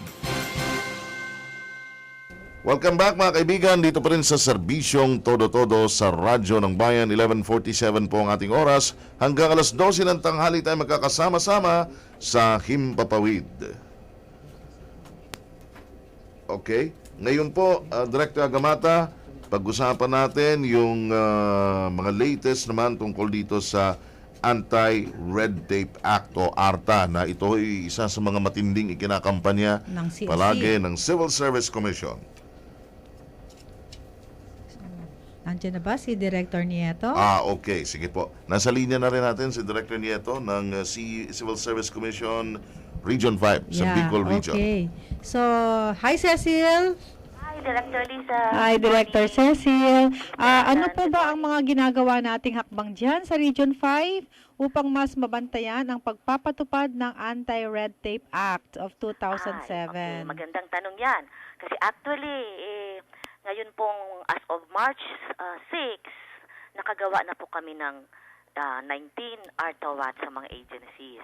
Welcome back mga kaibigan, dito pa rin sa Serbisyong Todo-Todo sa Radyo ng Bayan. 11:47 po ang ating oras. Hanggang alas 12 ng tanghali tayo magkakasama-sama sa Himpapawid. Okay, ngayon po, Director Agamata, pag-usapan natin yung mga latest naman tungkol dito sa Anti-Red Tape Act o ARTA, na ito ay isa sa mga matinding ikinakampanya Ng CSC. palagi ng Civil Service Commission. Nandiyan na ba si Director Nieto? Okay. Sige po. Nasa linya na rin natin si Director Nieto ng Civil Service Commission Region 5 sa Bicol Region. Okay. So, hi Cecil. Hi, Director Lisa. Hi, Director Cecil. Ano po ba ang mga ginagawa nating hakbang dyan sa Region 5 upang mas mabantayan ang pagpapatupad ng Anti-Red Tape Act of 2007? Okay, magandang tanong yan. Kasi actually, ngayon pong as of March 6, nakagawa na po kami ng 19 ARTA-WAT sa mga agencies,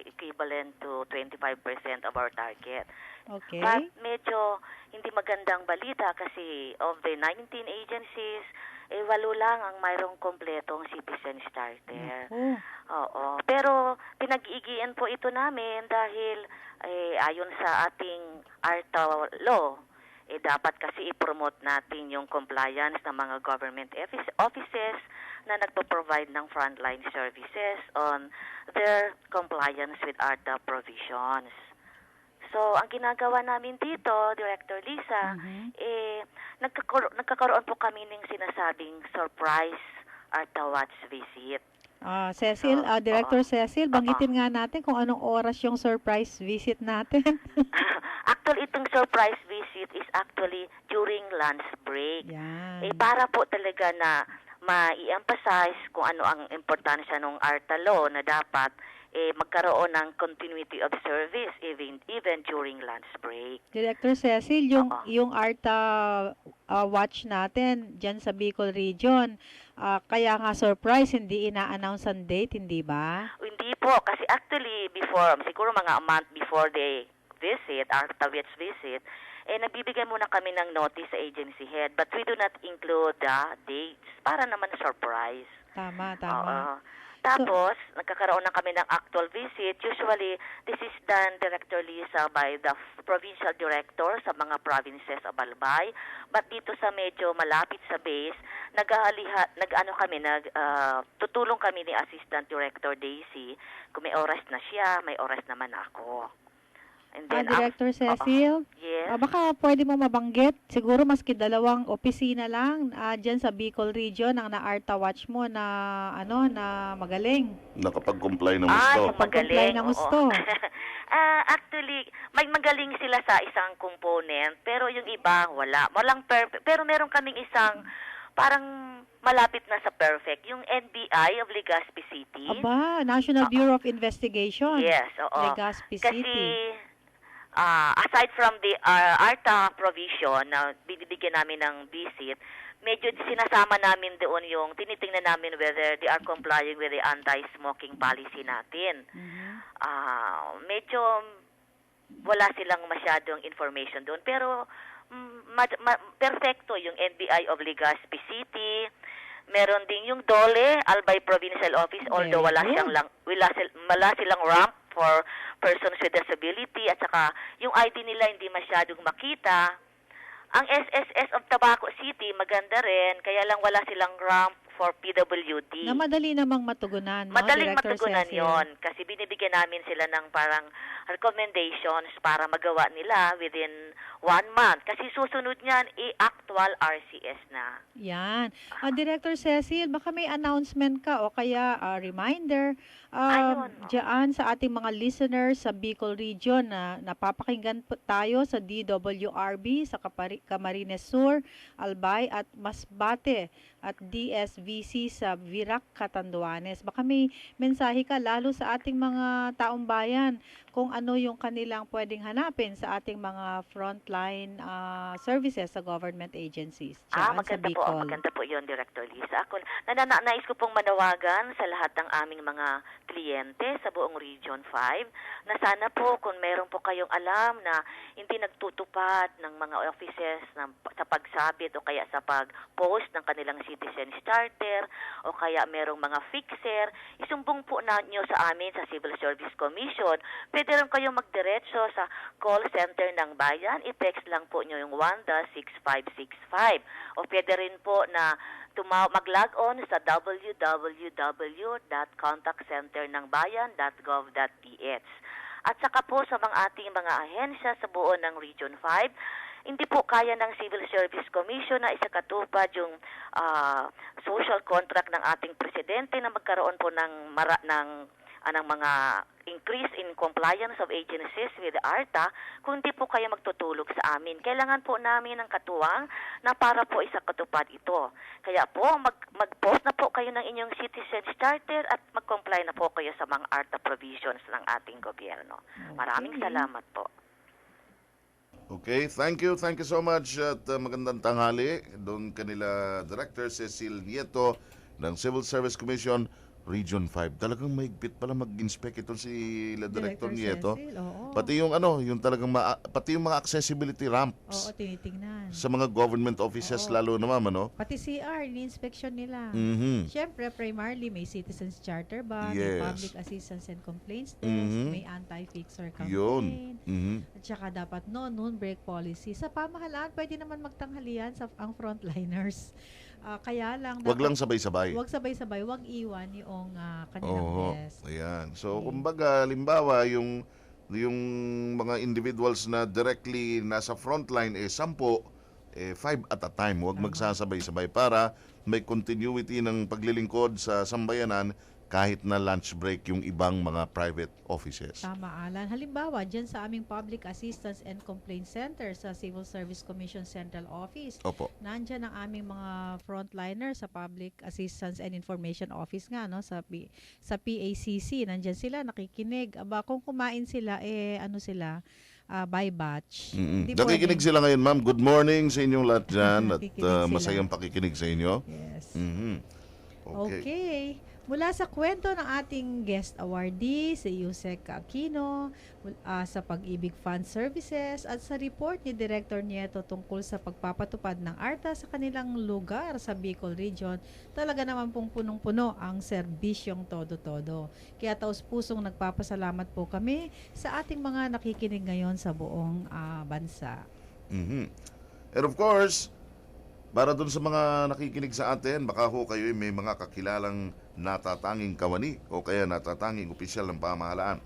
equivalent to 25% of our target. Okay. But medyo hindi magandang balita kasi of the 19 agencies, 8 lang ang mayroong kompletong citizen starter. Oh. Oo. Pero pinag-iigian po ito namin dahil ayon sa ating ARTA law, dapat kasi i-promote natin yung compliance ng mga government offices na nagpo-provide ng frontline services on their compliance with ARTA provisions. So, ang ginagawa namin dito, Director Lisa, nagkakaroon po kami ng sinasabing surprise ARTA Watch visit. Cecil, Director Cecil, banggitin nga natin kung anong oras yung surprise visit natin. Actually, itong surprise visit is actually during lunch break. Yan. Para po talaga na ma-emphasize kung ano ang importansya ng ARTA law na dapat magkaroon ng continuity of service even during lunch break. Director Cecil, yung ARTA watch natin dyan sa Bicol Region, kaya nga surprise, hindi ina-announce ang date, hindi ba? Hindi po, kasi actually before, siguro mga a month before the visit, ARTA watch visit, nagbibigay muna kami ng notice sa agency head, but we do not include the dates para naman surprise. Tama. Tapos, nagkakaroon na kami ng actual visit. Usually, this is done, Director Lisa, by the provincial director sa mga provinces of Albay. But dito sa medyo malapit sa base, tutulong kami ni Assistant Director Daisy. Kung may oras na siya, may oras naman ako. And then, Director Cecil, yes. baka pwede mo mabanggit, siguro maski 2 opisina lang dyan sa Bicol Region ang na-ARTA watch mo na na magaling. Nakapag-comply ng Sa gusto. magaling. ng gusto. Actually, may magaling sila sa isang component, pero yung iba, wala. Walang perfect. Pero meron kaming isang parang malapit na sa perfect. Yung NBI of Legazpi City. Aba, National Bureau of Investigation. Yes, oo. Legazpi Kasi, City. aside from the ARTA provision na binibigyan namin ng visit, medyo sinasama namin doon yung tinitingnan namin whether they are complying with the anti-smoking policy natin. Medyo wala silang masyadong information doon. Pero perfecto yung NBI of Legazpi City. Meron din yung DOLE, Albay Provincial Office, although wala silang ramp for persons with disability at saka yung ID nila hindi masyadong makita. Ang SSS of Tabaco City maganda rin, kaya lang wala silang ramp for PWD. Na madali namang matugunan, no, Madaling Director matugunan Cecil? yon kasi binibigyan namin sila ng parang recommendations para magawa nila within 1 month. Kasi susunod niyan, actual RCS na. Yan. Director Cecil, baka may announcement ka o kaya reminder Ayun. dyan sa ating mga listeners sa Bicol Region na napapakinggan tayo sa DWRB, sa Camarines Sur, Albay at Masbate at DSVC sa Virac, Catanduanes. Baka may mensahe ka lalo sa ating mga taong bayan kung ano yung kanilang pwedeng hanapin sa ating mga frontline services sa government agencies dyan sa Bicol. Maganda po yun, Director Lisa. Ako, nais ko pong manawagan sa lahat ng aming mga kliyente sa buong Region 5 na sana po kung meron po kayong alam na hindi nagtutupad ng mga offices sa pagsabit o kaya sa pag-post ng kanilang citizen starter o kaya merong mga fixer, isumbong po nyo sa amin sa Civil Service Commission. Pwede rin kayong magdiretso sa call center ng bayan. I-text lang po nyo yung 1-6565. O pwede rin po na mag-log on sa www.contactcenternangbayan.gov.ph. At saka po sa ating mga ahensya sa buo ng Region 5, hindi po kaya ng Civil Service Commission na isakatupad yung social contract ng ating presidente na magkaroon po ng mga increase in compliance of agencies with ARTA kung di po kayo magtutulog sa amin. Kailangan po namin ng katuwang na para po isakatupad ito. Kaya po, mag-post na po kayo ng inyong citizen starter at mag-comply na po kayo sa mga ARTA provisions ng ating gobyerno. Maraming salamat po. Okay, thank you so much at magandang tanghali. Doon kanila Director Cecil Nieto ng Civil Service Commission Region 5. Talagang mahigpit pala mag-inspect ito si Director Nieto. Cecil, oo. Pati yung yung talagang pati yung mga accessibility ramps Oo, tinitingnan. sa mga government offices Oo. lalo naman, Pati CR, ni-inspection nila. Mhm. Siyempre, primarily, may Citizens Charter ba, Yes. may Public Assistance and Complaints Desk, Mhm. may Anti-Fixer Yun. Campaign, Mhm. at saka dapat noon break policy. Sa pamahalaan, pwede naman magtanghalian ang frontliners. Kaya lang, Wag lang sabay-sabay. wag sabay-sabay, wag iwan yung kanilang Oo. desk. Ayan. So, Okay. kumbaga, limbawa, yung mga individuals na directly nasa frontline 10, 5 at a time. Huwag Tama. magsasabay-sabay para may continuity ng paglilingkod sa sambayanan kahit na lunch break yung ibang mga private offices. Tama, Alan. Halimbawa, dyan sa aming Public Assistance and Complaint Center sa Civil Service Commission Central Office, Opo. nandyan ang aming mga frontliner sa Public Assistance and Information Office nga, no, sa PACC. Nandyan sila, nakikinig. Aba, kung kumain sila, by batch. Mm-mm. Di Nakikinig pwede. sila ngayon, ma'am. Good morning sa inyong lahat dyan at Nakikinig sila. masayang pakikinig sa inyo. Yes. Mhm. Okay. Okay. Mula sa kwento ng ating guest awardee, si Yusek Aquino, sa Pag-ibig Fund Services, at sa report ni Director Nieto tungkol sa pagpapatupad ng ARTA sa kanilang lugar sa Bicol Region, talaga naman pong punong-puno ang serbisyong todo-todo. Kaya taus-pusong nagpapasalamat po kami sa ating mga nakikinig ngayon sa buong bansa. Mhm. And of course, para dun sa mga nakikinig sa atin, baka ho kayo may mga kakilalang natatanging kawani o kaya natatanging opisyal ng pamahalaan.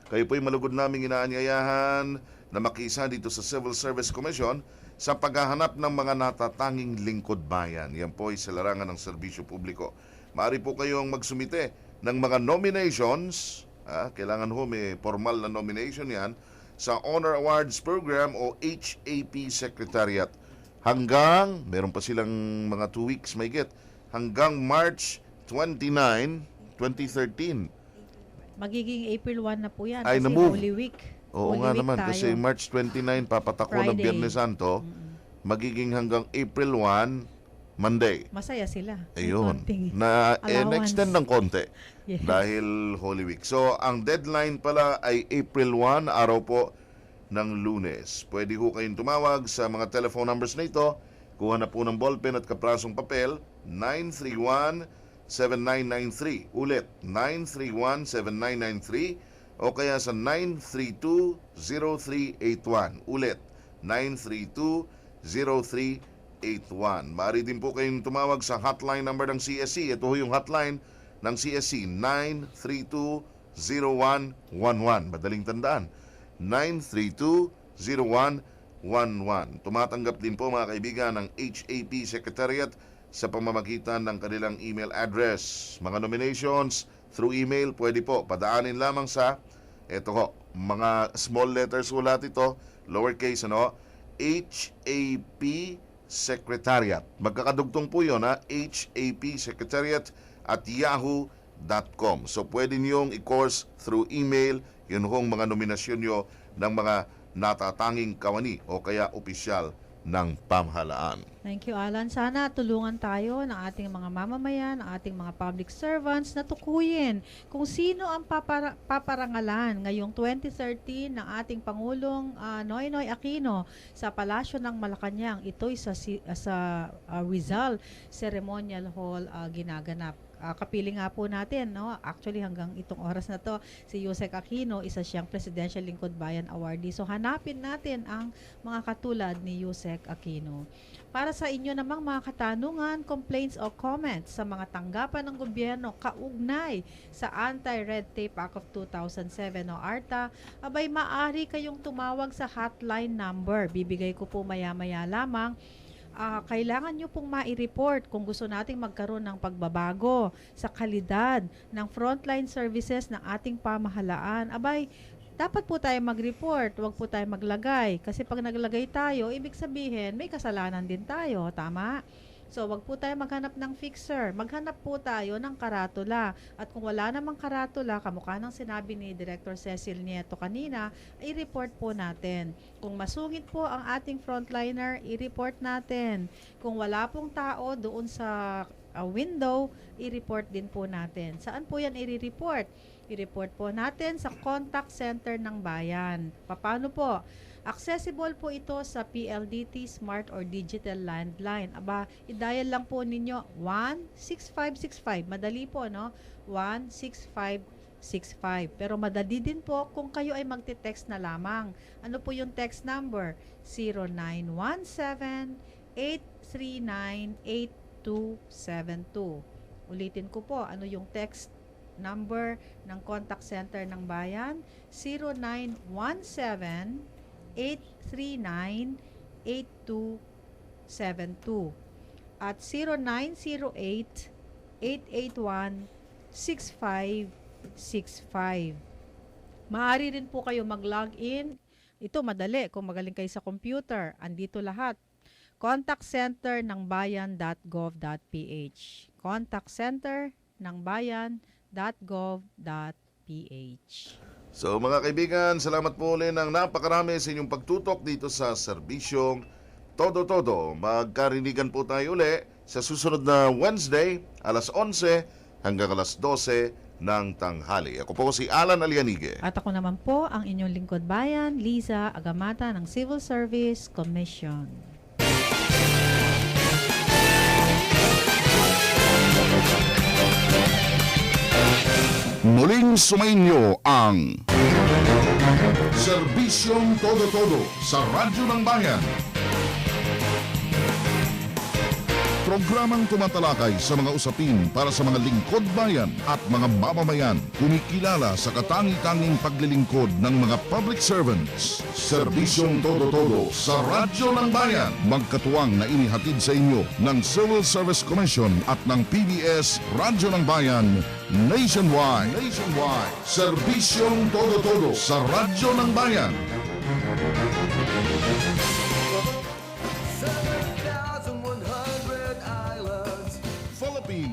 Kayo po'y malugod naming inaanyayahan na makisa dito sa Civil Service Commission sa paghahanap ng mga natatanging lingkod bayan. Yan po ay sa larangan ng serbisyo publiko. Maaari po kayong magsumite ng mga nominations. Kailangan ho may formal na nomination yan sa Honor Awards Program o HAP Secretariat. Meron pa silang mga 2 weeks may hanggang March 29, 2013. Magiging April 1 na po yan Ay, kasi na-move. Holy Week. Oo Holy nga Week naman, tayo. kasi March 29, papatako ng Friday. Biyernes Santo, magiging hanggang April 1, Monday. Masaya sila. May Ayun. konting Na allowance. extend ng konti Yes. dahil Holy Week. So, ang deadline pala ay April 1, araw po ng Lunes. Pwede ho kayong tumawag sa mga telephone numbers na ito. Kuha na po ng ballpen at kaprasong papel, 931-7993. Ulit, 931-7993 o kaya sa 932-0381. Ulit, 932-0381. Maaari din po kayong tumawag sa hotline number ng CSC. Ito ho yung hotline ng CSC, 932-0111. Madaling tandaan, 932-0111. Tumatanggap din po mga kaibigan ng HAP Secretariat sa pamamagitan ng kanilang email address. Mga nominations through email, pwede po padaanin lamang sa mga small letters ulat ito, lowercase HAP Secretariat. Magkakadugtong po yun, HAP Secretariat at yahoo.com. So pwede niyong i-course through email yun hong mga nominasyon nyo ng mga natatanging kawani o kaya opisyal ng pamahalaan. Thank you, Alan. Sana tulungan tayo ng ating mga mamamayan, ng ating mga public servants na tukuyin kung sino ang paparangalan ngayong 2013 ng ating Pangulong Noynoy Aquino sa Palasyo ng Malacanang. Ito'y sa Rizal Ceremonial Hall ginaganap. Kapili nga po natin, no? Actually hanggang itong oras na to, si Yusek Aquino, isa siyang Presidential Lingkod Bayan Awardee. So hanapin natin ang mga katulad ni Yusek Aquino. Para sa inyo namang mga katanungan, complaints o comments sa mga tanggapan ng gobyerno kaugnay sa Anti-Red Tape Act of 2007 o ARTA, abay maaari kayong tumawag sa hotline number. Bibigay ko po maya-maya lamang. Kailangan nyo pong mai-report kung gusto nating magkaroon ng pagbabago sa kalidad ng frontline services ng ating pamahalaan. Abay, dapat po tayo mag-report, huwag po tayo maglagay. Kasi pag naglagay tayo, ibig sabihin, may kasalanan din tayo. Tama? So, wag po tayo maghanap ng fixer. Maghanap po tayo ng karatula. At kung wala namang karatula, kamukha ng sinabi ni Director Cecil Nieto kanina, i-report po natin. Kung masungit po ang ating frontliner, i-report natin. Kung wala pong tao doon sa window, i-report din po natin. Saan po yan i-report? I-report po natin sa contact center ng bayan. Paano po? Accessible po ito sa PLDT Smart or Digital Landline. Aba, i-dial lang po ninyo 16565. Madali po, no? 16565. Pero madali din po kung kayo ay magte-text na lamang. Ano po yung text number? 0917-839-8272. Ulitin ko po, ano yung text number ng contact center ng bayan? 0917-839-8272 at 0908-881-6565. Maaari rin po kayo mag-log in. Ito madali kung magaling kayo sa computer. Andito lahat. Contact center ng bayan.gov.ph. Contact center ng bayan.gov.ph. So mga kaibigan, salamat po ulit ng napakarami sa inyong pagtutok dito sa serbisyong Todo-Todo. Magkarinigan po tayo uli sa susunod na Wednesday, alas 11 hanggang alas 12 ng tanghali. Ako po si Alan Alianige. At ako naman po ang inyong lingkod bayan, Liza Agamata ng Civil Service Commission. Muling sumainyo ang Serbisyong Todo-Todo sa Radyo ng Bayan. Programang tumatalakay sa mga usapin para sa mga lingkod bayan at mga mamamayan, kumikilala sa katangi-tanging paglilingkod ng mga public servants. Serbisyong Todo-Todo sa Radyo ng Bayan. Magkatuwang na inihatid sa inyo ng Civil Service Commission at ng PBS Radyo ng Bayan nationwide. Serbisyong Todo-Todo sa Radyo ng Bayan.